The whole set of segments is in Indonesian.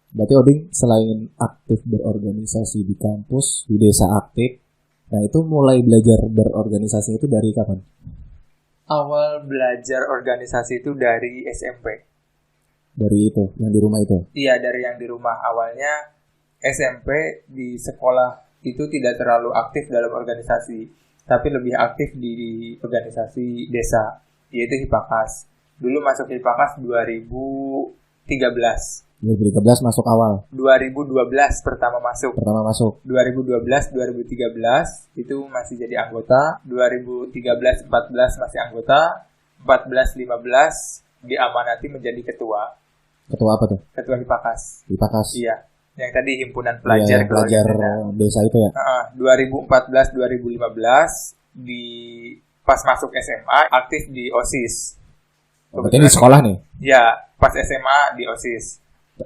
Berarti Oding selain aktif berorganisasi di kampus, di desa aktif. Nah itu mulai belajar berorganisasi itu dari kapan? Awal belajar organisasi itu dari SMP. Dari itu, yang di rumah itu? Iya, dari yang di rumah. Awalnya SMP di sekolah itu tidak terlalu aktif dalam organisasi, tapi lebih aktif di organisasi desa, yaitu Hipakas. Dulu masuk Hipakas 2013. 2013 masuk awal? 2012 pertama masuk. 2012, 2013 itu masih jadi anggota. 2013-14 masih anggota. 14-15 diamanati menjadi ketua. Ketua apa tuh? Ketua Hipakas. Hipakas? Iya. Yang tadi himpunan pelajar. Iya, pelajar desa itu ya? 2014-2015 pas masuk SMA aktif di OSIS. Berarti di sekolah nih? Ya, pas SMA di OSIS.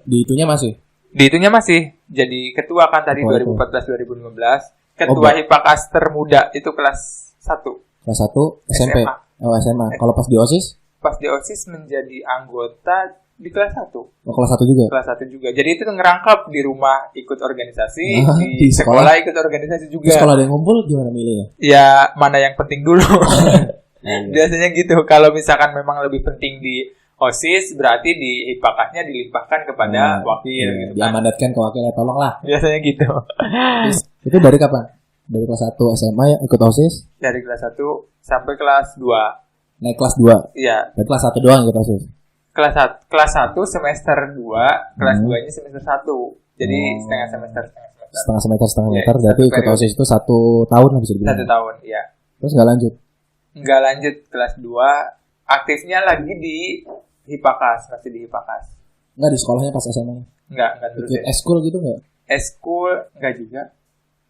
Di itunya masih? Di itunya masih. Jadi ketua kan tadi 2014-2015. Ketua Hipakas termuda itu kelas 1. Kelas 1 SMP? SMA. Oh SMA. Kalau pas di OSIS? Pas di OSIS menjadi anggota di kelas 1. Oh kelas 1 juga? Kelas 1 juga. Jadi itu ngerangkap di rumah ikut organisasi, di sekolah ikut organisasi juga. Di sekolah ada yang ngumpul gimana milihnya? Ya mana yang penting dulu. Biasanya gitu. Kalau misalkan memang lebih penting di OSIS berarti di Hipakasnya dilimpahkan kepada wakil gitu kan. Diamanatkan ke wakilnya, tolonglah. Biasanya gitu. Itu dari kapan? Dari kelas 1 SMA ya ikut OSIS? Dari kelas 1 sampai kelas 2. Naik kelas 2? Iya. Dari kelas 1 doang ikut OSIS? Kelas 1 semester 2, kelas 2-nya semester 1. Jadi setengah semester. Berarti ikut OSIS itu 1 tahun lah bisa dibilang. 1 tahun, iya. Terus nggak lanjut? Nggak lanjut kelas 2. Aktifnya lagi di Hipakas, masih di Hipakas. Nggak di sekolahnya pas SMA? Nggak terus. Ikut eskul gitu nggak? Eskul nggak juga.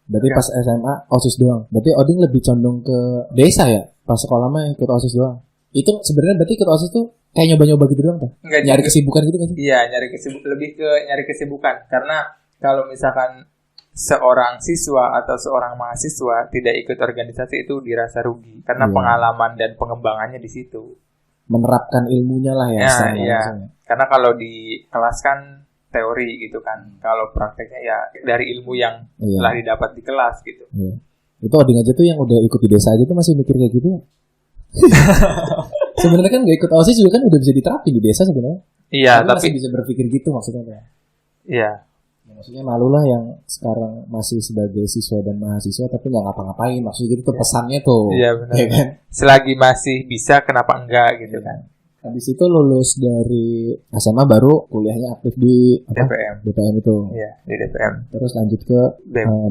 Berarti pas SMA OSIS doang. Berarti Oding lebih condong ke desa ya? Pas sekolah mah ikut OSIS doang. Itu sebenarnya berarti ikut OSIS tuh kayak nyoba-nyoba gitu doang, Pak? Nyari kesibukan gitu kan sih? Iya, lebih ke nyari kesibukan. Karena kalau misalkan seorang siswa atau seorang mahasiswa tidak ikut organisasi itu dirasa rugi. Karena pengalaman dan pengembangannya di situ. Menerapkan ilmunya lah ya. Iya. Karena kalau di kelas kan teori gitu kan. Kalau prakteknya ya dari ilmu yang telah didapat di kelas gitu. Iya. Itu Oding aja tuh yang udah ikut di desa aja tuh masih mikir kayak gitu. Sebenarnya kan gak ikut OSIS juga kan udah bisa diterapin di desa sebenarnya. Iya, tapi masih bisa berpikir gitu maksudnya. Iya. Ya, maksudnya malu lah yang sekarang masih sebagai siswa dan mahasiswa tapi nggak ngapa-ngapain. Maksudnya gitu tuh pesannya tuh. Iya benar. Ya kan? Selagi masih bisa kenapa enggak gitu kan. Habis itu lulus dari SMA baru kuliahnya aktif di DPM itu. Iya, di DPM. Terus lanjut ke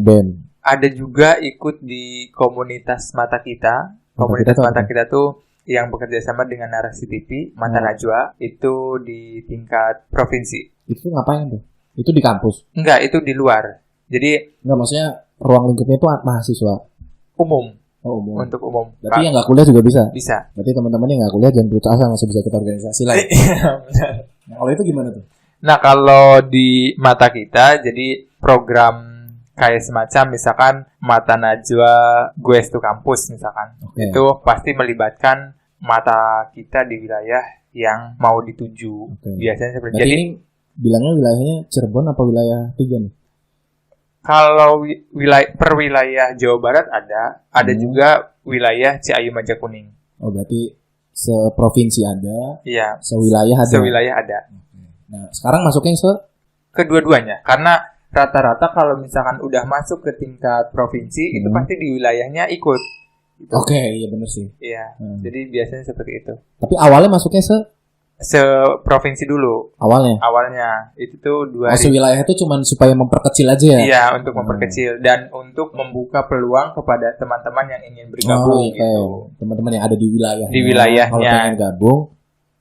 BEM. Ada juga ikut di komunitas Mata Kita. Komunitas Mata Kita tuh yang bekerja sama dengan Narasi TV, Mata Najwa, itu di tingkat provinsi. Itu ngapain tuh? Itu di kampus? Enggak, itu di luar. Jadi enggak, maksudnya ruang lingkupnya itu mahasiswa? Umum. Oh, umum. Untuk umum. Berarti yang nggak kuliah juga bisa? Bisa. Berarti teman-teman yang nggak kuliah jangan putus asa, masih bisa ikut organisasi lah. Nah, kalau itu gimana tuh? Nah, kalau di Mata Kita, jadi program kayak semacam misalkan Mata Najwa Gues to Kampus misalkan. Itu pasti melibatkan mata kita di wilayah yang mau dituju. Biasanya seperti jadi ini bilangnya wilayahnya Cirebon apa wilayah 3 nih? Kalau per wilayah Jawa Barat ada juga wilayah Ciayu Majakuning. Oh, berarti seprovinsi ada. Iya. Sewilayah ada. Nah, sekarang masuknya kedua-duanya karena rata-rata kalau misalkan udah masuk ke tingkat provinsi itu pasti di wilayahnya ikut. Gitu. Oke, iya benar sih. Iya. Jadi biasanya seperti itu. Tapi awalnya masuknya seprovinsi dulu. Awalnya itu tuh 2 sewilayah itu cuma supaya memperkecil aja ya? Iya, untuk memperkecil dan untuk membuka peluang kepada teman-teman yang ingin bergabung gitu. Teman-teman yang ada di wilayahnya. Di wilayahnya. Kalau pengen gabung,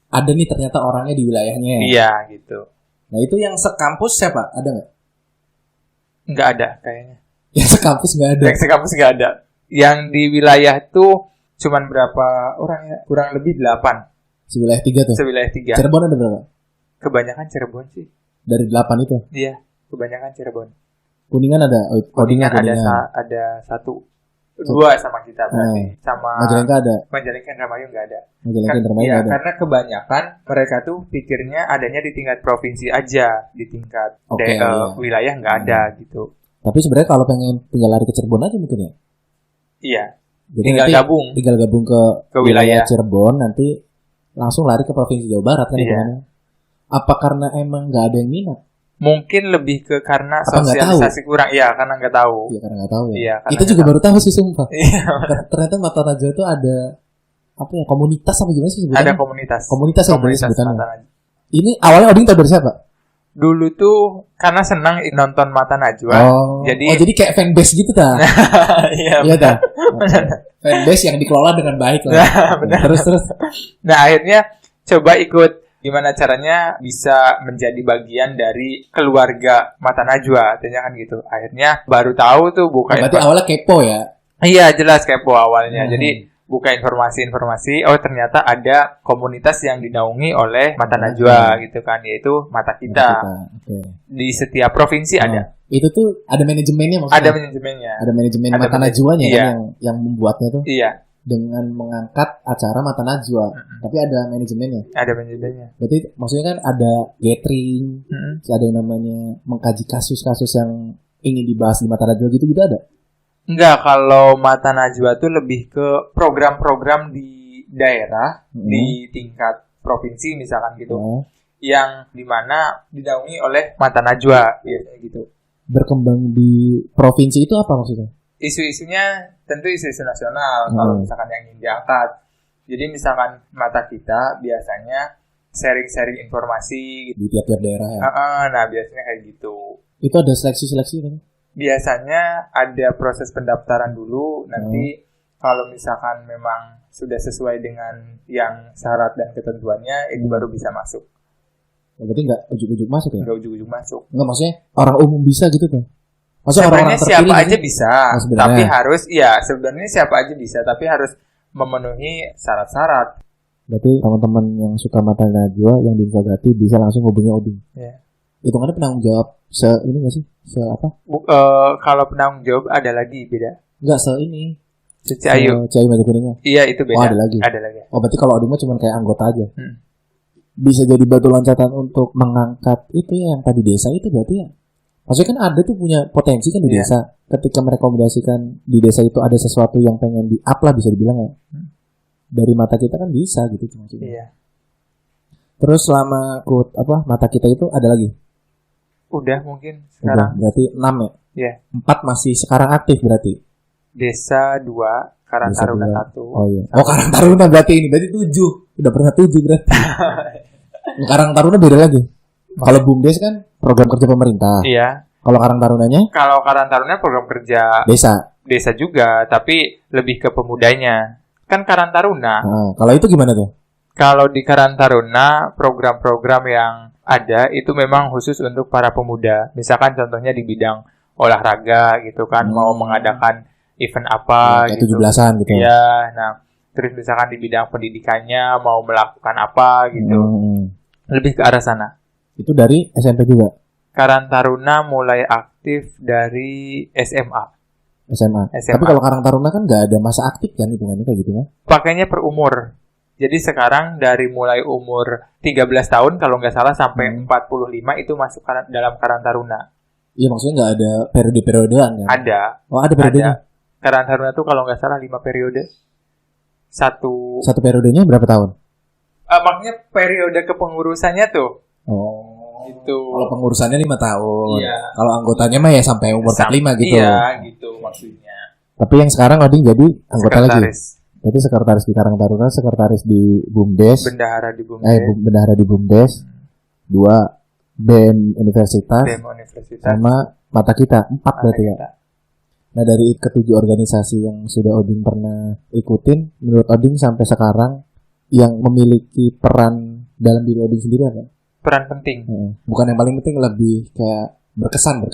ada nih ternyata orangnya di wilayahnya. Iya, gitu. Nah, itu yang sekampus siapa? Ada nggak? Nggak ada kayaknya. Yang sekampus nggak ada? Yang sekampus nggak ada. Yang di wilayah tuh cuman berapa orang ya? Kurang lebih 8. Sewilayah 3 tuh? Sewilayah 3. Cirebon ada berapa? Kebanyakan Cirebon sih. Dari 8 itu? Iya, kebanyakan Cirebon. Kuningan ada? Kuningan ada 1. Dua sama kita berarti. Sama Majalengka ada. Majalengka Indramayu nggak ada. Majalengka Indramayu nggak ada. Karena kebanyakan mereka tuh pikirnya adanya di tingkat provinsi aja, di tingkat wilayah nggak ada gitu. Tapi sebenarnya kalau pengen tinggal lari ke Cirebon aja mungkin ya. Iya. Jadi tinggal gabung ke wilayah Cirebon, nanti langsung lari ke provinsi Jawa Barat kan. Iya. Apa karena emang nggak ada yang minat? Mungkin lebih ke karena sosialisasi kurang. Iya, karena nggak tahu. Iya, karena nggak tahu ya. Iya, itu juga baru tahu sih sumpah. Iya. Ternyata Mata Najwa itu ada apa ya, komunitas apa gimana sih sebenarnya? Ada komunitas. Komunitas sebutannya. Ini awalnya Oding tahu dari siapa? Dulu tuh karena senang nonton Mata Najwa. Jadi kayak fanbase gitu ta? Iya ta. Fanbase yang dikelola dengan baik lah. Benar. Terus. Nah, akhirnya coba ikut. Gimana caranya bisa menjadi bagian dari keluarga Mata Najwa, artinya kan gitu. Akhirnya baru tahu tuh buka. Berarti awalnya kepo ya? Iya, jelas kepo awalnya. Jadi buka informasi-informasi. Oh, ternyata ada komunitas yang dinaungi oleh Mata Najwa gitu kan, yaitu Mata Kita. Okay. Di setiap provinsi ada. Itu tuh ada manajemennya maksudnya? Ada manajemennya. Ada manajemen Mata Najwanya iya. Kan yang membuatnya tuh? Iya. Dengan mengangkat acara Mata Najwa, tapi ada manajemennya. Ada manajemennya. Berarti maksudnya kan ada gathering, ada yang namanya mengkaji kasus-kasus yang ingin dibahas di Mata Najwa gitu ada? Enggak, kalau Mata Najwa tuh lebih ke program-program di daerah, di tingkat provinsi misalkan gitu, yang dimana dinaungi oleh Mata Najwa, gitu. Berkembang di provinsi itu apa maksudnya? Isu-isunya tentu isu-isu nasional kalau misalkan yang ingin diangkat. Jadi misalkan Mata Kita biasanya sharing-sharing informasi di tiap-tiap daerah ya. Nah, biasanya kayak gitu. Itu ada seleksi-seleksi kan? Biasanya ada proses pendaftaran dulu, nanti kalau misalkan memang sudah sesuai dengan yang syarat dan ketentuannya, itu baru bisa masuk. Berarti nggak ujuk-ujuk masuk ya? Nggak ujuk-ujuk masuk. Nggak, maksudnya orang umum bisa gitu tuh? Sebenarnya siapa aja bisa, tapi harus sebenarnya siapa aja bisa, tapi harus memenuhi syarat-syarat. Berarti teman-teman yang suka Mata Najwa yang di Infograti bisa langsung hubungi Oding. Iya. Itu kan ada penanggung jawab ini nggak sih? Apa? Kalau penanggung jawab ada lagi beda. Nggak ini. Ciayu Maju Kuningnya. Iya, itu beda. Oh, ada lagi. Ada lagi. Oh, berarti kalau Oding mah cuma kayak anggota aja. Bisa jadi batu loncatan untuk mengangkat itu ya, yang tadi desa itu berarti ya. Maksudnya kan ada tuh punya potensi kan di desa. Ketika merekomendasikan di desa itu ada sesuatu yang pengen di-up lah bisa dibilang ya. Dari Mata Kita kan bisa gitu maksudnya. Iya. Terus selama Mata Kita itu ada lagi? Udah mungkin sekarang. Berarti 6 ya? Iya. 4 masih sekarang aktif berarti? Desa 2, Karang Taruna 1. Oh iya. Oh, Karang Taruna berarti ini. Berarti 7. Udah pernah 7 berarti. Karang Taruna beda lagi. Kalau BUMDes kan program kerja pemerintah. Iya. Kalau Karang Tarunanya? Kalau Karang Taruna program kerja desa juga, tapi lebih ke pemudanya. Kan Karang Taruna. Kalau itu gimana tuh? Kalau di Karang Taruna, program-program yang ada itu memang khusus untuk para pemuda. Misalkan contohnya di bidang olahraga gitu kan, mau mengadakan event apa gitu. 17-an gitu. Iya, nah, terus misalkan di bidang pendidikannya mau melakukan apa gitu. Lebih ke arah sana. Itu dari SMP juga? Karang Taruna mulai aktif dari SMA. Tapi kalau Karang Taruna kan nggak ada masa aktif kan hitungannya kayak gitu kan? Pakainya per umur. Jadi sekarang dari mulai umur 13 tahun kalau nggak salah sampai 45 itu masuk dalam Karang Taruna. Iya, maksudnya nggak ada periode-periodean kan? Ada. Oh, ada periodenya? Karang Taruna tuh kalau nggak salah 5 periode. Satu periodenya berapa tahun? Makanya periode kepengurusannya tuh. Oh, itu. Kalau pengurusannya 5 tahun. Iya. Kalau anggotanya mah ya sampai umur 45 gitu. Iya, gitu maksudnya. Tapi yang sekarang Oding jadi anggota lagi. Jadi sekretaris di Karang Taruna, sekretaris di BUMDes. Bendahara di BUMDes. Bendahara di BUMDes. 2 BEM Universitas. Sama Mata Kita 4 berarti ya. Nah, dari ketujuh organisasi yang sudah Oding pernah ikutin, menurut Oding sampai sekarang yang memiliki peran dalam diri Oding sendiri apa? Peran penting. Bukan yang paling penting, lebih kayak berkesan.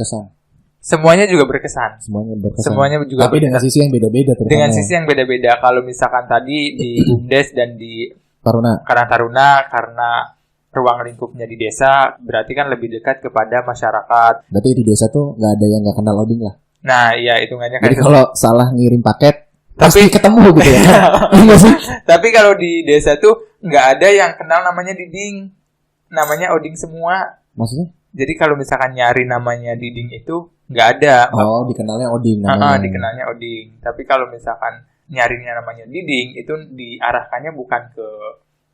Semuanya juga berkesan. Semuanya juga. Tapi dengan sisi yang beda-beda. Dengan sisi yang beda-beda. Kalau misalkan tadi di BUMDes dan di Karang Taruna, karena ruang lingkupnya di desa, berarti kan lebih dekat kepada masyarakat. Berarti di desa tuh nggak ada yang nggak kenal Oding lah. Nah, iya hitungannya kayak. Jadi kalau salah ngirim paket, pasti ketemu gitu ya. Enggak sih? Tapi kalau di desa tuh nggak ada yang kenal namanya Diding. Namanya Oding semua. Maksudnya? Jadi kalau misalkan nyari namanya Diding itu nggak ada. Oh, dikenalnya Oding namanya. Dikenalnya Oding. Tapi kalau misalkan nyarinya namanya Diding, itu diarahkannya bukan ke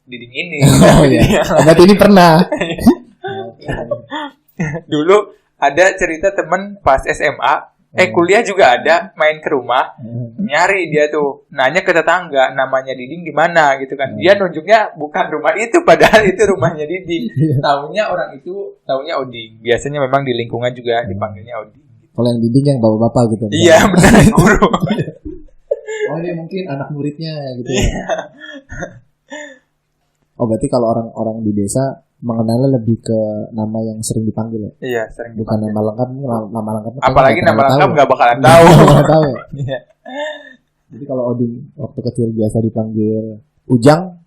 Diding ini. Oh iya. Berarti ini pernah. Dulu ada cerita temen pas SMA, kuliah juga ada, main ke rumah, nyari dia tuh, nanya ke tetangga, namanya Diding di mana gitu kan. Dia nunjuknya bukan rumah itu, padahal itu rumahnya Diding. Taunya orang itu, taunya Oding. Biasanya memang di lingkungan juga dipanggilnya Oding. Kalau yang Diding yang bapak-bapak gitu. Iya, benar, guru. Oh, ini mungkin anak muridnya gitu ya. Oh, berarti kalau orang-orang di desa mengenalnya lebih ke nama yang sering dipanggil ya? Iya, sering bukan dipanggil. nama lengkap. Nama lengkapnya apalagi nama lengkap nggak bakalan tahu. Nggak tahu ya? Jadi kalau Oding waktu kecil biasa dipanggil Ujang,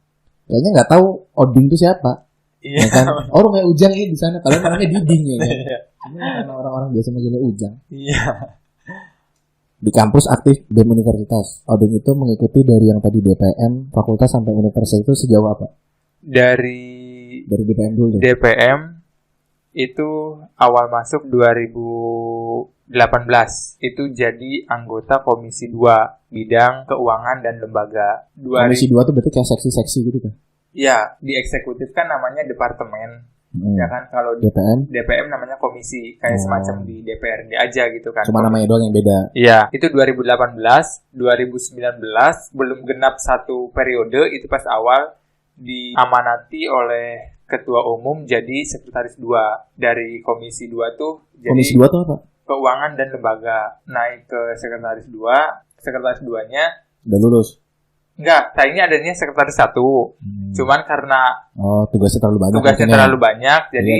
kayaknya nggak tahu Oding itu siapa. Iya. Ya kan? Oh, rumahnya Ujang ini di sana, padahal namanya Diding ya kan? Ini karena orang-orang biasa manggilnya Ujang. Iya. Di kampus aktif BEM Universitas. Oding itu mengikuti dari yang tadi DPM, fakultas sampai universitas itu sejauh apa? Dari DPM dulu. DPM itu awal masuk 2018 itu jadi anggota Komisi 2 bidang keuangan dan lembaga. Komisi 2 tuh berarti kayak seksi-seksi gitu kan? Iya, di eksekutif kan namanya departemen. Ya kan, kalau DPM namanya komisi, kayak semacam di DPRD aja gitu kan. Cuma namanya doang yang beda. Iya, itu 2018, 2019 belum genap satu periode, itu pas awal diamanati oleh Ketua Umum jadi Sekretaris 2 dari Komisi 2 tuh. Jadi Komisi 2 tuh apa? Keuangan dan lembaga. Naik ke Sekretaris 2, Sekretaris 2-nya udah lulus? Enggak, tadinya adanya Sekretaris 1. Cuman karena tugasnya terlalu banyak, jadi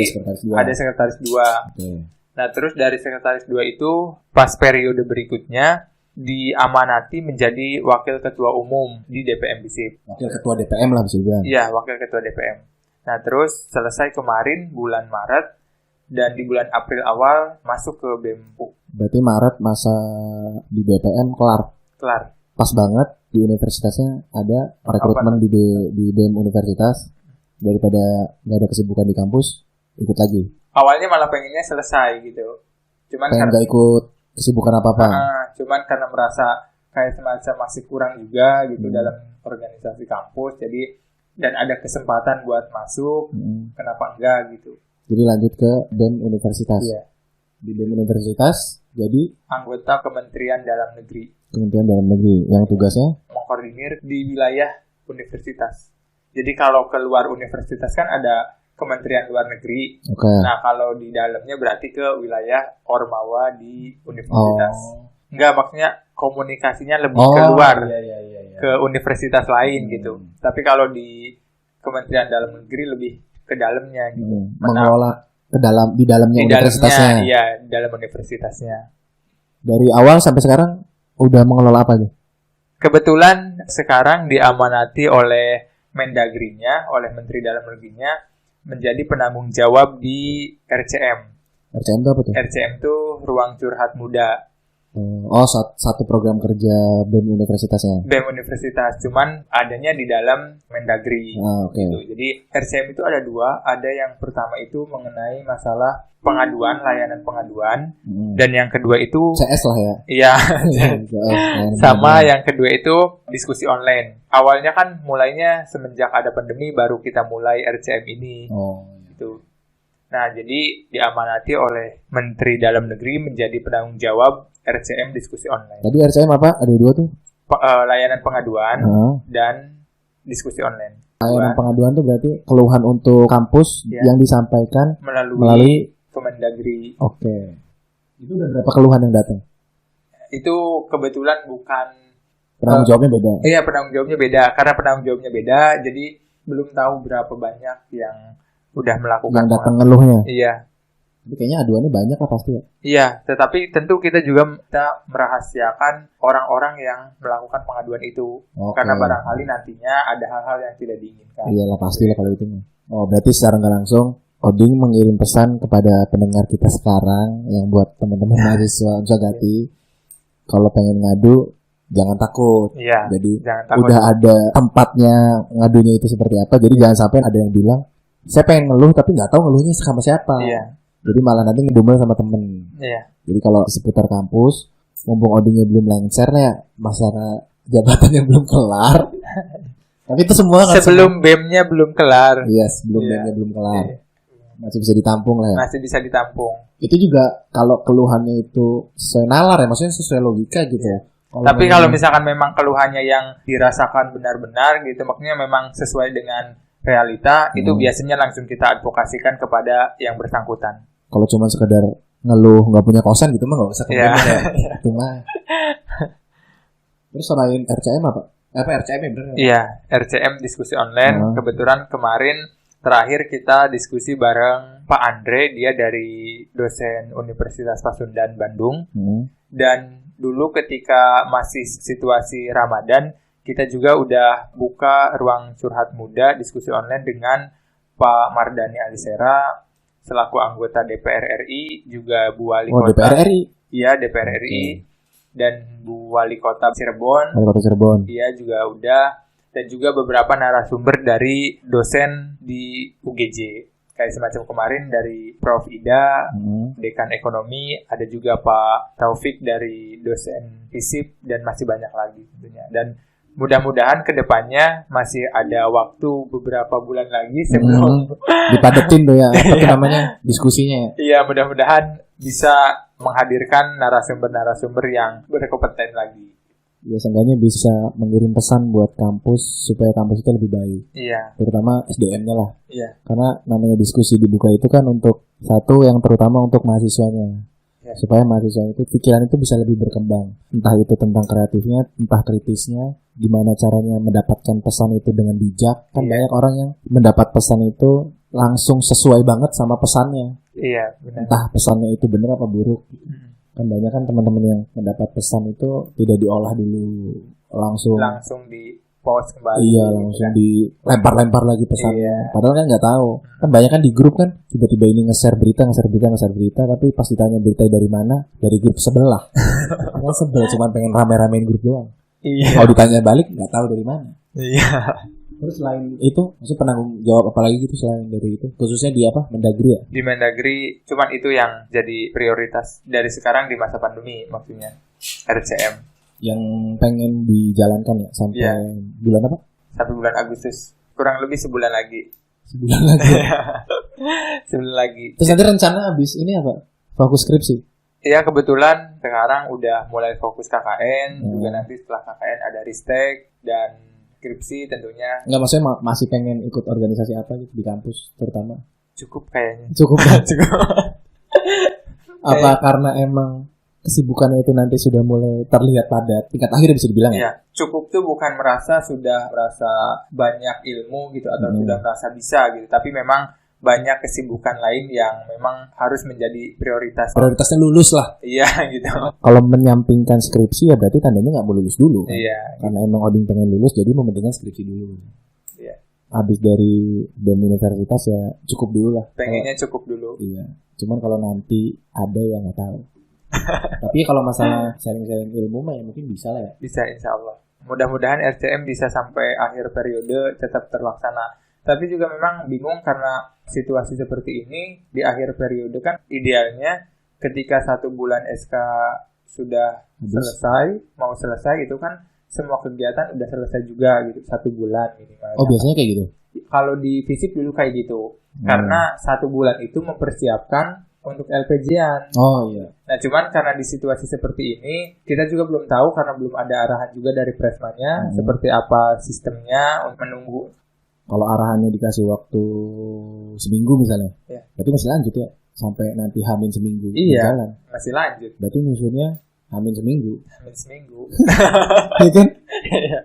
ada Sekretaris 2. Okay. Nah, terus dari Sekretaris 2 itu pas periode berikutnya diamanati menjadi Wakil Ketua Umum di DPM BISIP. Wakil Ketua DPM lah bisa juga. Iya, Wakil Ketua DPM. Nah, terus selesai kemarin bulan Maret dan di bulan April awal masuk ke BEMPU. Berarti Maret masa di DPM kelar. Pas banget di universitasnya ada rekrutmen di BEM Universitas, daripada nggak ada kesibukan di kampus ikut lagi. Awalnya malah pengennya selesai gitu, cuman pengen nggak ikut kesibukan apa-apa. Cuman karena merasa kayak semacam masih kurang juga gitu dalam organisasi kampus, jadi dan ada kesempatan buat masuk, kenapa enggak gitu. Jadi lanjut ke BEM Universitas. Iya. Di BEM Universitas jadi anggota Kementerian Dalam Negeri. Kementerian Dalam Negeri yang tugasnya mengkoordinir di wilayah universitas. Jadi kalau keluar universitas kan ada Kementerian Luar Negeri. Okay. Nah, kalau di dalamnya berarti ke wilayah Ormawa di universitas. Enggak, maksudnya komunikasinya lebih keluar ke universitas lain gitu. Tapi kalau di Kementerian Dalam Negeri lebih ke dalamnya gitu. Mengelola di dalamnya universitasnya. Iya, di dalam universitasnya. Dari awal sampai sekarang udah mengelola apa aja? Kebetulan sekarang diamanati oleh Mendagrinya, oleh Menteri Dalam Negerinya, menjadi penanggung jawab di RCM. RCM itu apa tuh? RCM itu Ruang Curhat Muda. Satu program kerja BEM Universitasnya. BEM Universitas, cuman adanya di dalam Mendagri. Okay. Gitu. Jadi RCM itu ada dua. Ada yang pertama itu mengenai masalah pengaduan, layanan pengaduan. Dan yang kedua itu CS lah ya. Iya. Sama yang kedua itu diskusi online. Awalnya kan mulainya semenjak ada pandemi baru kita mulai RCM ini. Gitu. Nah, jadi diamanati oleh Menteri Dalam Negeri menjadi penanggung jawab RCM diskusi online. Tadi RCM apa? Ada dua tuh? Layanan pengaduan dan diskusi online. Layanan pengaduan tuh berarti keluhan untuk kampus yang disampaikan melalui Kemendagri. Oke. Itu udah berapa keluhan yang datang? Itu kebetulan bukan penanggung jawabnya beda. Iya, penanggung jawabnya beda. Karena penanggung jawabnya beda, jadi belum tahu berapa banyak yang udah melakukan yang datang ngeluhnya. Iya. Tapi kayaknya aduannya banyak lah pasti ya. Iya, tetapi tentu kita juga merahasiakan orang-orang yang melakukan pengaduan itu. Karena barangkali nantinya ada hal-hal yang tidak diinginkan. Iyalah pastilah kalau itu. Berarti secara nggak langsung Oding mengirim pesan kepada pendengar kita sekarang yang buat teman-teman mahasiswa Unsagati, kalau pengen ngadu jangan takut. Iya. Jadi Jangan takut. udah ada tempatnya ngadunya itu seperti apa. Jadi jangan sampai ada yang bilang saya pengen ngeluh tapi nggak tahu ngeluhnya sama siapa. Iya. Jadi malah nanti ngedumel sama temen. Iya. Jadi kalau seputar kampus, mumpung odingnya belum lengser ya, masalah jabatan yang belum kelar. Tapi itu semua kan Sebelum BEM-nya belum kelar. Iya, sebelum Iya. BEM-nya belum kelar. Iya. Masih bisa ditampung lah ya. Masih bisa ditampung. Itu juga kalau keluhannya itu sesuai nalar ya, maksudnya sesuai logika gitu ya. Tapi kalau misalkan memang keluhannya yang dirasakan benar-benar gitu, maksudnya memang sesuai dengan realita, itu biasanya langsung kita advokasikan kepada yang bersangkutan. Kalau cuma sekedar ngeluh nggak punya kosan gitu mah nggak usah Iya. ya. Itu mah. Terus selain RCM apa? RCM ya bener? Iya, RCM diskusi online. Kebetulan kemarin terakhir kita diskusi bareng Pak Andre, dia dari dosen Universitas Pasundan Bandung. Dan dulu ketika masih situasi Ramadan, kita juga udah buka ruang curhat muda diskusi online dengan Pak Mardhani Alisera selaku anggota DPR RI, juga Bu Wali Kota. DPR RI? Iya, DPR RI. Dan Bu Wali Kota Cirebon. Wali Kota Cirebon. Iya, juga udah. Dan juga beberapa narasumber dari dosen di UGJ. Kayak semacam kemarin dari Prof. Ida, Dekan Ekonomi, ada juga Pak Taufik dari dosen FISIP, dan masih banyak lagi tentunya. Dan mudah-mudahan ke depannya masih ada waktu beberapa bulan lagi sebelum dipadetin tuh ya, apa tuh namanya, diskusinya ya. Iya, mudah-mudahan bisa menghadirkan narasumber-narasumber yang berkompeten lagi. Ya seenggaknya bisa mengirim pesan buat kampus supaya kampus itu lebih baik. Iya. Terutama SDM-nya lah. Iya. Karena namanya diskusi dibuka itu kan untuk satu yang terutama untuk mahasiswanya. Iya. Supaya mahasiswa itu pikiran itu bisa lebih berkembang. Entah itu tentang kreatifnya, entah kritisnya, gimana caranya mendapatkan pesan itu dengan bijak. Kan banyak orang yang mendapat pesan itu langsung sesuai banget sama pesannya. Iya, benar. Entah pesannya itu benar apa buruk. Kan banyak kan teman-teman yang mendapat pesan itu tidak diolah dulu, langsung di post kembali. Iya, langsung dilempar-lempar lagi pesannya. Iya. Padahal kan nggak tahu. Kan banyak kan di grup kan tiba-tiba ini nge-share berita, tapi pas ditanya berita dari mana, dari grup sebelah. Kan sebel, cuma pengen rame-ramein grup doang. Iya. Kalau ditanya balik nggak tahu dari mana. Iya. Terus selain itu, maksudnya penanggung jawab apa lagi gitu selain dari itu? Khususnya di apa? Mendagri ya? Di Mendagri, cuman itu yang jadi prioritas dari sekarang di masa pandemi, maksudnya RCM. Yang pengen dijalankan ya sampai bulan apa? Sampai bulan Agustus, kurang lebih sebulan lagi. Sebulan lagi. Sebulan lagi. Terus nanti rencana habis ini apa? Fokus skripsi? Iya, kebetulan sekarang udah mulai fokus KKN, juga nanti setelah KKN ada ristek dan skripsi tentunya. Enggak, maksudnya masih pengen ikut organisasi apa gitu di kampus terutama? Cukup kayaknya. Cukup. Apa karena emang kesibukannya itu nanti sudah mulai terlihat pada tingkat akhir bisa dibilang ya? Iya, cukup tuh bukan sudah merasa banyak ilmu gitu atau sudah merasa bisa gitu, tapi memang banyak kesibukan lain yang memang harus menjadi prioritas. Prioritasnya lulus lah. Iya gitu. Kalau menyampingkan skripsi ya berarti tandanya nggak mau lulus dulu kan? Iya. Karena emang Oding pengen lulus jadi mementingkan skripsi dulu. Iya. Habis dari BEM universitas ya cukup dulu lah. Pengennya cukup dulu. Iya. Cuman kalau nanti ada yang nggak tahu. Tapi kalau masalah sharing-sharing ilmu mah ya mungkin bisa lah ya. Bisa, insya Allah. Mudah-mudahan RCM bisa sampai akhir periode tetap terlaksana. Tapi juga memang bingung karena situasi seperti ini di akhir periode kan idealnya ketika 1 bulan SK sudah mau selesai gitu kan semua kegiatan udah selesai juga gitu 1 bulan minimal. Oh biasanya kayak gitu? Kalau di FISIP dulu kayak gitu. Karena 1 bulan itu mempersiapkan untuk LPJ-an. Oh iya. Nah cuman karena di situasi seperti ini kita juga belum tahu karena belum ada arahan juga dari Presmanya seperti apa sistemnya untuk menunggu. Kalau arahannya dikasih waktu seminggu misalnya, berarti masih lanjut ya sampai nanti H-1 seminggu. Iya, jalan. Masih lanjut. Berarti nyusunnya H-1 seminggu. H-1 seminggu. Iya kan? Iya.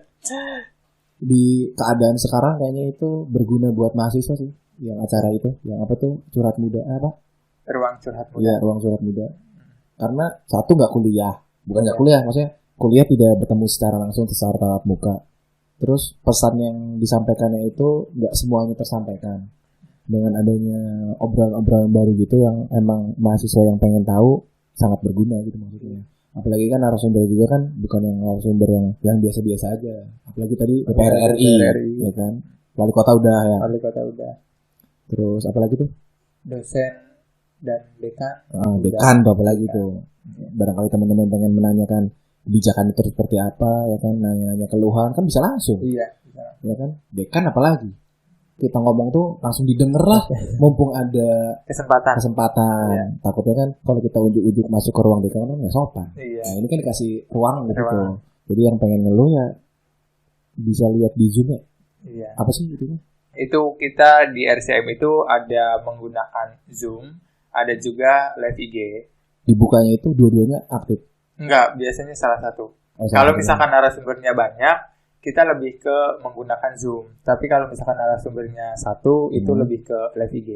Di keadaan sekarang kayaknya itu berguna buat mahasiswa sih. Yang acara itu, yang apa tuh curhat muda apa? Ruang curhat muda. Iya, ruang curhat muda. Karena satu nggak kuliah, bukan nggak kuliah, maksudnya kuliah tidak bertemu secara langsung secara tatap muka. Terus pesan yang disampaikannya itu nggak semuanya tersampaikan. Dengan adanya obrolan-obrolan baru gitu yang emang mahasiswa yang pengen tahu sangat berguna gitu maksudnya. Apalagi kan narasumber juga kan bukan yang narasumber yang biasa-biasa aja. Apalagi tadi DPR RI, ya kan. Wali kota udah ya. Wali kota udah. Terus apalagi tuh? Dosen dan dekan. Dekan tuh apalagi tuh. Barangkali teman-teman pengen menanyakan kebijakan itu seperti apa, ya kan, nanya keluhan kan bisa langsung. Iya. Ya kan. Dekan apalagi? Kita ngomong tuh langsung didengar lah, mumpung ada kesempatan. Iya. Takutnya kan kalau kita ujuk-ujuk masuk ke ruang dekan kan nggak sopan. Iya. Nah, ini kan dikasih ruang gitu tuh. Jadi yang pengen ngeluh ya bisa lihat di Zoom ya. Iya. Apa sih itu? Itu kita di RCM itu ada menggunakan Zoom, ada juga live IG. Dibukanya itu dua-duanya aktif? Enggak, biasanya salah satu. Kalau misalkan narasumbernya banyak, kita lebih ke menggunakan Zoom. Tapi kalau misalkan narasumbernya satu, itu lebih ke live IG.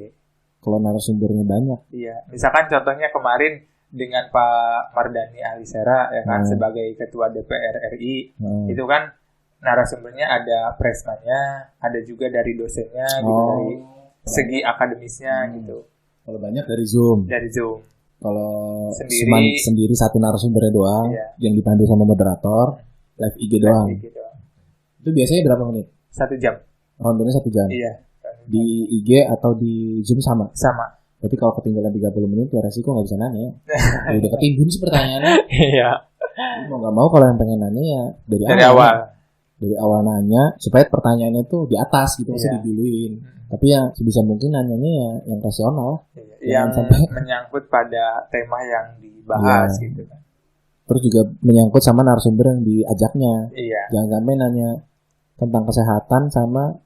Kalau narasumbernya banyak? Iya. Misalkan contohnya kemarin dengan Pak Mardhani Alisera, ya kan, sebagai Ketua DPR RI, itu kan narasumbernya ada presmannya, ada juga dari dosennya, gitu, dari segi akademisnya, gitu. Kalau banyak dari Zoom? Dari Zoom. Kalau sendiri satu narasumbernya doang, yang dipandu sama moderator, live IG doang. Itu biasanya berapa menit? 1 jam. Rondenya 1 jam? Iya. Di IG atau di Zoom sama? Sama. Berarti kalau ketinggalan 30 menit ya resiko gak bisa nanya. Udah ketimbun sih pertanyaannya. Iya. Mau gak mau kalau yang pengen nanya ya dari awal. Dari awal nanya supaya pertanyaannya tuh di atas gitu, masih diduluin. Tapi ya sebisa mungkin nanyanya ya yang rasional. Yang sampai menyangkut pada tema yang dibahas gitu kan. Terus juga menyangkut sama narasumber yang diajaknya. Iya. Jangan sampai nanya tentang kesehatan sama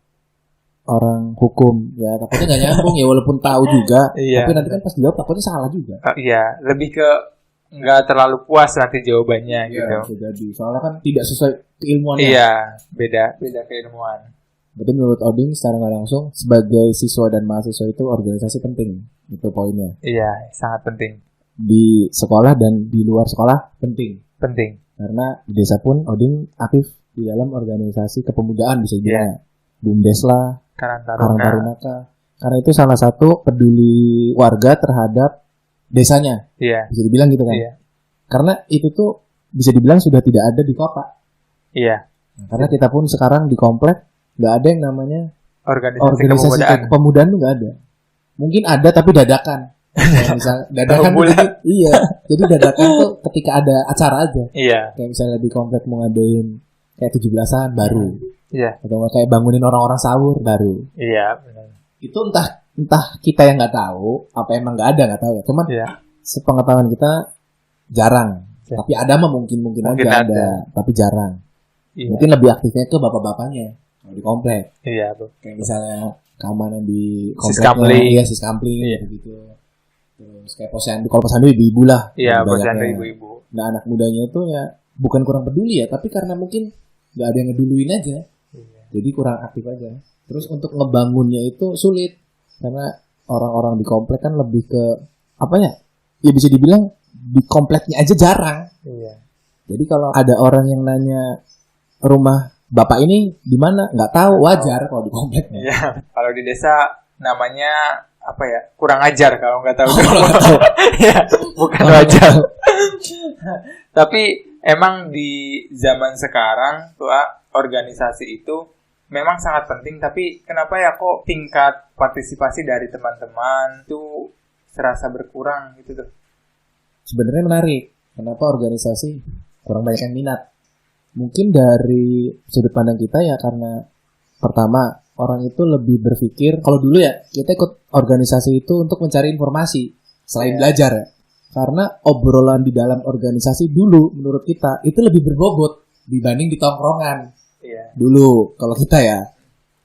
orang hukum, ya takutnya nggak nyambung ya, walaupun tahu juga, tapi nanti kan pas dijawab takutnya salah juga. Iya, lebih ke nggak terlalu puas nanti jawabannya gitu. Bisa jadi, soalnya kan tidak sesuai keilmuannya. Iya, beda keilmuan. Berarti menurut Oding secara nggak langsung sebagai siswa dan mahasiswa itu organisasi penting, itu poinnya. Iya, sangat penting. Di sekolah dan di luar sekolah penting. Karena di desa pun Oding aktif di dalam organisasi kepemudaan, bisa dibilang BUMDes lah, Karang Taruna. Karena itu salah satu peduli warga terhadap desanya. Iya. Bisa dibilang gitu kan. Iya. Karena itu tuh bisa dibilang sudah tidak ada di kota. Iya. Karena kita pun sekarang di komplek nggak ada yang namanya organisasi kepemudaan tuh nggak ada. Mungkin ada tapi dadakan. Misal dadakan iya. Jadi dadakan tuh ketika ada acara aja. Iya. Kayak misalnya di komplek mau ngadain kayak 17-an baru. Iya. Atau kayak bangunin orang-orang sahur baru. Iya, benar. Itu entah kita yang nggak tahu, apa emang nggak tahu ya. Cuman sepengetahuan kita jarang. Ya. Tapi ada mah mungkin aja ada, tapi jarang. Iya. Mungkin lebih aktifnya ke bapak-bapaknya di komplek. Iya, Bu. Kayak misalnya keamanan di kompleknya, Siskampling gitu. Terus kayak posyandu, kalau posyandu ibu-ibu lah. Iya, posyandu ibu-ibu. Nah, anak mudanya itu ya bukan kurang peduli ya, tapi karena mungkin nggak ada yang ngeduluin aja. Jadi kurang aktif aja. Terus untuk ngebangunnya itu sulit. Karena orang-orang di komplek kan lebih ke apanya? Ya bisa dibilang di kompleknya aja jarang. Iya. Jadi kalau ada orang yang nanya rumah bapak ini di mana? Nggak tahu, wajar kalau di kompleknya. Iya. Kalau di desa namanya apa ya? Kurang ajar kalau nggak tahu. Ya, bukan wajar. Tapi emang di zaman sekarang tuh organisasi itu memang sangat penting, tapi kenapa ya kok tingkat partisipasi dari teman-teman itu serasa berkurang gitu tuh? Sebenarnya menarik. Kenapa organisasi kurang banyak yang minat? Mungkin dari sudut pandang kita ya karena pertama orang itu lebih berpikir, kalau dulu ya kita ikut organisasi itu untuk mencari informasi selain belajar ya. Karena obrolan di dalam organisasi dulu menurut kita itu lebih berbobot dibanding di tongkrongan. Dulu kalau kita ya,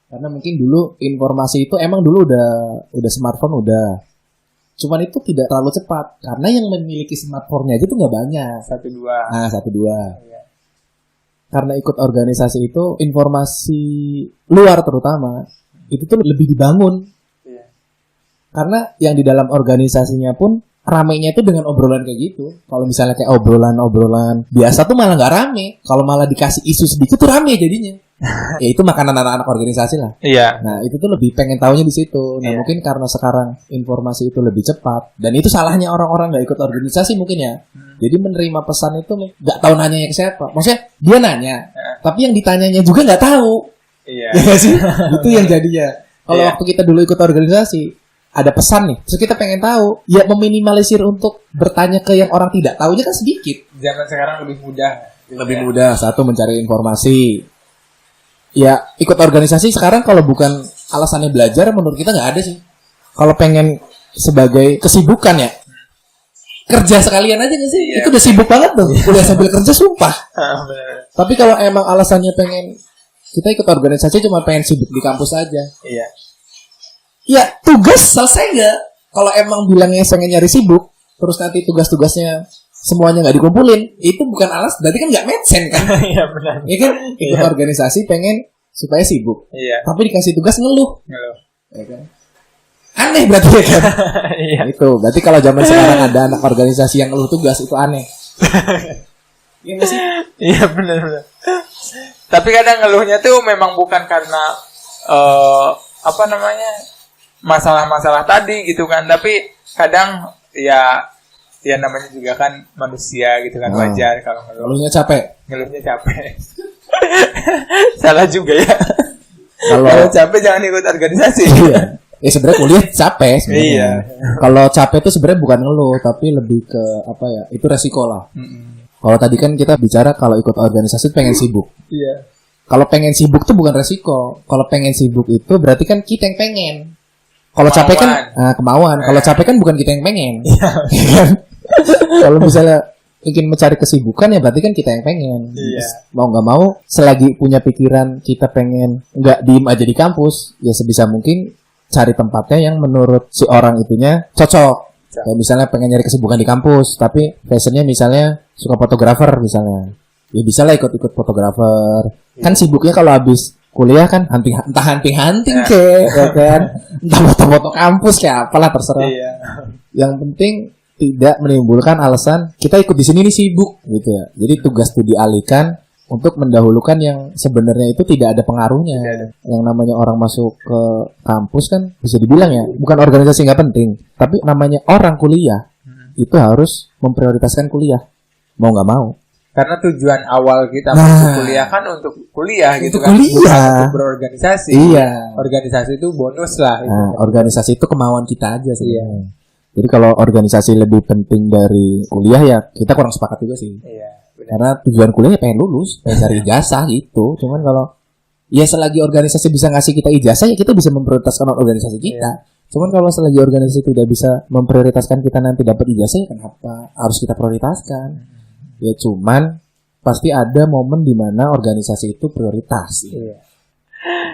karena mungkin dulu informasi itu emang dulu udah smartphone udah, cuman itu tidak terlalu cepat karena yang memiliki smartphone-nya aja tuh nggak banyak, 1-2. Iya. Karena ikut organisasi itu informasi luar terutama itu tuh lebih dibangun. Iya. Karena yang di dalam organisasinya pun ramenya itu dengan obrolan kayak gitu. Kalau misalnya kayak obrolan biasa tuh malah nggak rame. Kalau malah dikasih isu sedikit tuh rame jadinya. Ya itu makanan anak-anak organisasi lah. Iya. Nah itu tuh lebih pengen taunya di situ. Nah mungkin karena sekarang informasi itu lebih cepat dan itu salahnya orang-orang nggak ikut organisasi mungkin ya. Jadi menerima pesan itu nggak tahu nanyanya ke siapa. Maksudnya dia nanya, tapi yang ditanyanya juga nggak tahu. Iya. Ya sih, itu yang jadinya. Kalau Iya. waktu kita dulu ikut organisasi, ada pesan nih, terus kita pengen tahu, ya meminimalisir untuk bertanya ke yang orang tidak tahunya kan sedikit. Zaman sekarang lebih mudah. Lebih mudah, satu mencari informasi. Ya, ikut organisasi sekarang kalau bukan alasannya belajar, menurut kita nggak ada sih. Kalau pengen sebagai kesibukan ya, kerja sekalian aja nggak sih? Iya. Itu udah sibuk banget tuh, udah sambil kerja sumpah. Benar. Tapi kalau emang alasannya pengen, kita ikut organisasi cuma pengen sibuk di kampus aja. Iya. Ya, tugas selesai nggak? Kalau emang bilangnya pengen nyari sibuk, terus nanti tugas-tugasnya semuanya nggak dikumpulin, itu bukan alas, berarti kan nggak make sense kan? Iya benar. Ya kan, ikut organisasi pengen supaya sibuk, Iya. tapi dikasih tugas ngeluh, Halo. ya kan? Aneh berarti ya kan? Iya. Itu, berarti kalau zaman sekarang ada anak organisasi yang ngeluh tugas, itu aneh. Iya nggak sih? Iya benar. Tapi kadang ngeluhnya tuh memang bukan karena apa namanya masalah-masalah tadi gitu kan, tapi kadang ya namanya juga kan manusia gitu kan, wajar kalau ngeluh. Ngeluhnya capek. Ngeluhnya capek. Salah juga ya. Kalau capek jangan ikut organisasi. iya. Ya sebenarnya kuliah capek sebenarnya. Iya. Kalau capek itu sebenarnya bukan ngeluh, tapi lebih ke apa ya? Itu resiko lah. Kalau tadi kan kita bicara kalau ikut organisasi pengen sibuk. Iya. Kalau pengen sibuk tuh bukan resiko. Kalau pengen sibuk itu berarti kan kita yang pengen. Kalau capek kan kemauan. Kalau capek kan bukan kita yang pengen. Kan? Kalau misalnya ingin mencari kesibukan ya berarti kan kita yang pengen. Iya. Mau nggak mau, selagi punya pikiran kita pengen nggak diem aja di kampus, ya sebisa mungkin cari tempatnya yang menurut si orang itunya cocok. Kayak misalnya pengen nyari kesibukan di kampus, tapi passionnya misalnya suka fotografer misalnya, ya bisa lah ikut-ikut fotografer. Kan sibuknya kalau habis kuliah kan hunting kek, ya kan? Entah foto-foto kampus kayak apalah terserah. Iya. Yang penting tidak menimbulkan alasan kita ikut di sini nih sibuk gitu ya. Jadi tugas itu dialihkan untuk mendahulukan yang sebenarnya itu tidak ada pengaruhnya. Tidak ada. Yang namanya orang masuk ke kampus kan bisa dibilang ya, bukan organisasi nggak penting, tapi namanya orang kuliah itu harus memprioritaskan kuliah, mau nggak mau. Karena tujuan awal kita masuk kuliah kan untuk kuliah gitu kan, kuliah. bukan untuk berorganisasi. Iya. Organisasi itu bonus lah. Itu. Nah, organisasi itu kemauan kita aja sih. Iya. Jadi kalau organisasi lebih penting dari kuliah ya kita kurang sepakat juga sih. Iya. Benar. Karena tujuan kuliah ya pengen lulus, pengen cari ijazah gitu. Cuman kalau ya selagi organisasi bisa ngasih kita ijazah ya kita bisa memprioritaskan organisasi kita. Iya. Cuman kalau selagi organisasi tidak bisa memprioritaskan kita nanti dapat ijazah ya kenapa harus kita prioritaskan? Ya cuman pasti ada momen di mana organisasi itu prioritas. Iya.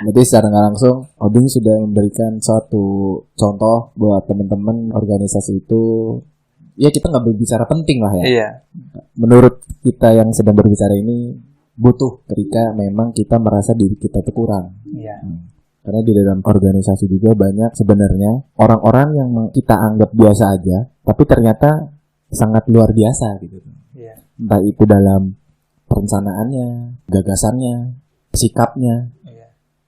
Berarti secara nggak langsung Oding sudah memberikan suatu contoh buat teman-teman organisasi itu. Ya kita nggak berbicara penting lah ya. Iya. Menurut kita yang sedang berbicara ini butuh ketika memang kita merasa diri kita itu kurang. Iya. Karena di dalam organisasi juga banyak sebenarnya orang-orang yang kita anggap biasa aja, tapi ternyata sangat luar biasa gitu. Iya. Entah itu dalam perencanaannya, gagasannya, sikapnya,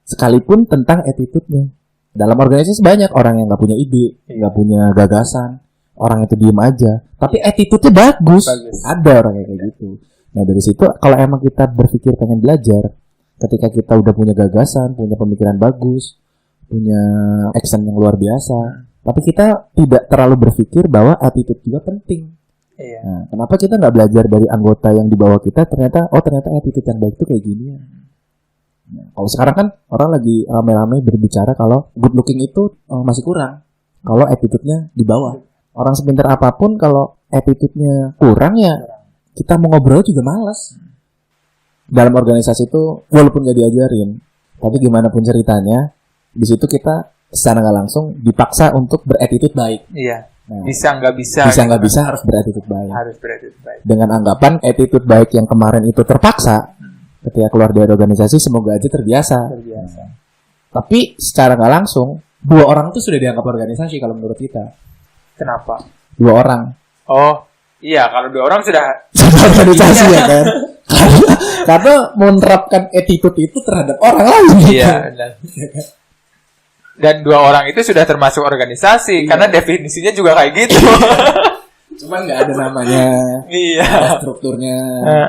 sekalipun tentang attitude-nya. Dalam organisasi banyak orang yang nggak punya ide, nggak punya gagasan, orang itu diem aja, tapi attitude-nya bagus. Ada orang yang kayak gitu. Nah dari situ kalau emang kita berpikir pengen belajar, ketika kita udah punya gagasan, punya pemikiran bagus, punya action yang luar biasa, tapi kita tidak terlalu berpikir bahwa attitude juga penting. Iya. Nah, kenapa kita nggak belajar dari anggota yang di bawah kita? Ternyata attitude yang baik itu kayak gini ya. Nah, kalau sekarang kan orang lagi rame-rame berbicara kalau good looking itu masih kurang. Kalau attitude-nya di bawah. Orang sepintar apapun kalau attitude-nya kurang ya kita mau ngobrol juga malas. Dalam organisasi itu walaupun gak diajarin, tapi gimana pun ceritanya, di situ kita secara nggak langsung dipaksa untuk berattitude baik. Iya. Nah, bisa nggak bisa harus berattitude baik. Harus berattitude baik. Dengan anggapan attitude baik yang kemarin itu terpaksa, ketika keluar dari organisasi semoga aja terbiasa. Tapi secara nggak langsung 2 orang itu sudah dianggap organisasi kalau menurut kita. Kenapa? 2 orang. Oh, iya kalau 2 orang sudah organisasi ya kan. Karena menerapkan attitude itu terhadap orang lain. Iya. Dan 2 orang itu sudah termasuk organisasi karena definisinya juga kayak gitu. Cuman nggak ada namanya, Iya. ada strukturnya,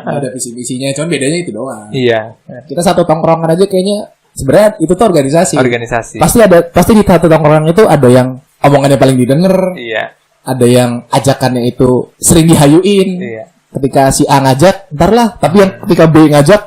nggak ada visi misinya. Cuman bedanya itu doang. Iya. Kita satu tongkrongan aja kayaknya sebenarnya itu tuh organisasi. Organisasi. Pasti di satu tongkrongan itu ada yang omongannya paling didengar. Iya. Ada yang ajakannya itu sering dihayuin. Iya. Ketika si A ngajak, ntar lah. Tapi yang ketika B ngajak,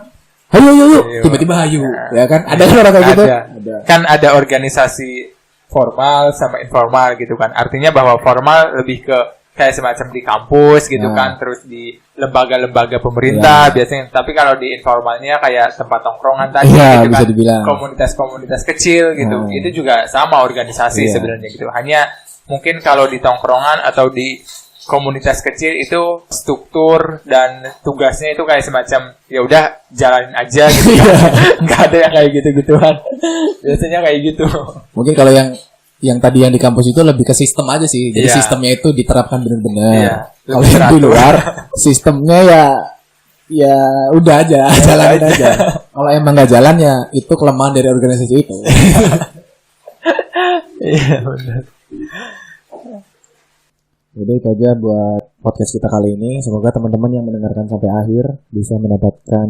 hayu, tiba-tiba hayu, ya kan? Ada kan orang kayak gitu? Ada. Kan ada organisasi formal sama informal gitu kan. Artinya bahwa formal lebih ke kayak semacam di kampus gitu kan, terus di lembaga-lembaga pemerintah biasanya. Tapi kalau di informalnya kayak tempat tongkrongan tadi gitu bisa kan, dibilang. komunitas-komunitas kecil gitu. Itu juga sama organisasi sebenarnya gitu. Hanya mungkin kalau di tongkrongan atau di komunitas kecil itu struktur dan tugasnya itu kayak semacam ya udah jalanin aja gitu kan. Nggak ada yang kayak gitu-gituan. Biasanya kayak gitu. Mungkin kalau yang tadi yang di kampus itu lebih ke sistem aja sih. Jadi sistemnya itu diterapkan benar-benar. Kalau yang di luar sistemnya ya udah aja, jalanin aja. Kalau emang nggak jalan ya itu kelemahan dari organisasi itu. Iya benar. Jadi itu aja buat podcast kita kali ini. Semoga teman-teman yang mendengarkan sampai akhir bisa mendapatkan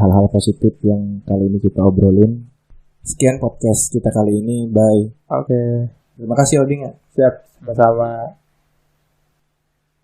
hal-hal positif yang kali ini kita obrolin. Sekian podcast kita kali ini. Bye. Oke. Terima kasih Oding ya. Siap. Sama-sama.